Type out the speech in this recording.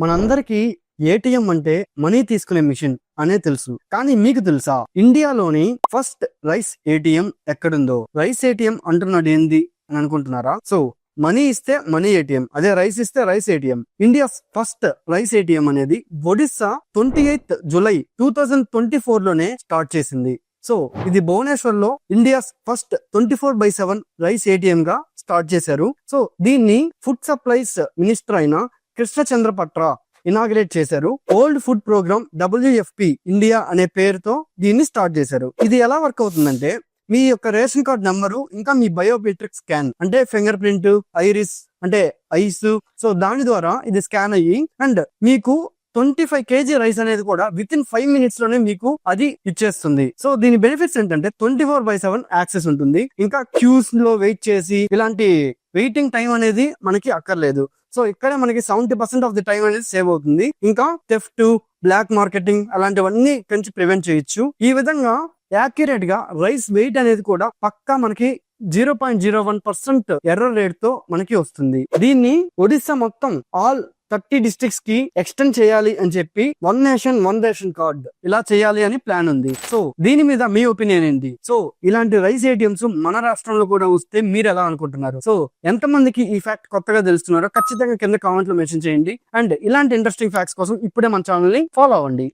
మనందరికీ ఏటీఎం అంటే మనీ తీసుకునే మిషన్ అనే తెలుసు. కానీ మీకు తెలుసా, ఇండియాలోని ఫస్ట్ రైస్ ఏటీఎం ఎక్కడుందో? రైస్ ఏటీఎం అంటున్నాడు ఏంది అని అనుకుంటున్నారా? సో మనీ ఇస్తే మనీ ఏటీఎం, అదే రైస్ ఇస్తే rice ATM. India first rice ATM అనేది ఒడిస్సా 28 జూలై 2024 లోనే స్టార్ట్ చేసింది. సో ఇది భువనేశ్వర్ లో ఇండియాస్ ఫస్ట్ 24/7 రైస్ ఏటీఎం గా స్టార్ట్ చేశారు. సో దీన్ని ఫుడ్ సప్లైస్ మినిస్టర్ అయిన కృష్ణచంద్ర పట్రా ఇనాగ్రేట్ చేశారు. World food programme WFP India అనే పేరుతో దీన్ని స్టార్ట్ చేశారు. ఇది ఎలా వర్క్ అవుతుందంటే, మీ యొక్క రేషన్ కార్డ్ నంబరు ఇంకా మీ బయోమెట్రిక్ స్కాన్ అంటే ఫింగర్ ప్రింట్, ఐరిస్ అంటే ఐస్, సో దాని ద్వారా ఇది స్కాన్ అయ్యి అండ్ మీకు 25 kg రైస్ అనేది కూడా విత్ ఇన్ 5 minutes లోనే మీకు అది ఇచ్చేస్తుంది. సో దీని బెనిఫిట్స్ ఏంటంటే 24/7 యాక్సెస్ ఉంటుంది. ఇంకా క్యూస్ లో వెయిట్ చేసి ఇలాంటి వెయిటింగ్ టైం అనేది మనకి అక్కర్లేదు. సో ఇక్కడే మనకి 70% ఆఫ్ ది టైం అనేది సేవ్ అవుతుంది. ఇంకా థెఫ్ట్, బ్లాక్ మార్కెటింగ్ అలాంటివన్నీ కొంచెం ప్రివెంట్ చేయొచ్చు. ఈ విధంగా యాక్యురేట్ గా రైస్ వెయిట్ అనేది కూడా పక్కా మనకి 0.01% ఎర్రర్ రేట్ తో మనకి వస్తుంది. దీన్ని ఒడిస్సా మొత్తం ఆల్ 30 districts కి ఎక్స్టెండ్ చేయాలి అని చెప్పి one nation one ration card ఇలా చేయాలి అని ప్లాన్ ఉంది. సో దీని మీద మీ ఒపీనియన్ ఏంటి? సో ఇలాంటి రైస్ ఏటీఎంస్ మన రాష్ట్రంలో కూడా వస్తే మీరు ఎలా అనుకుంటున్నారు? సో ఎంతమందికి ఈ ఫ్యాక్ట్ కొత్తగా తెలుస్తున్నారో ఖచ్చితంగా కింద కామెంట్ లో మెన్షన్ చేయండి. అండ్ ఇలాంటి ఇంట్రెస్టింగ్ ఫ్యాక్ట్స్ కోసం ఇప్పుడే మన ఛానల్ ని ఫాలో అవ్వండి.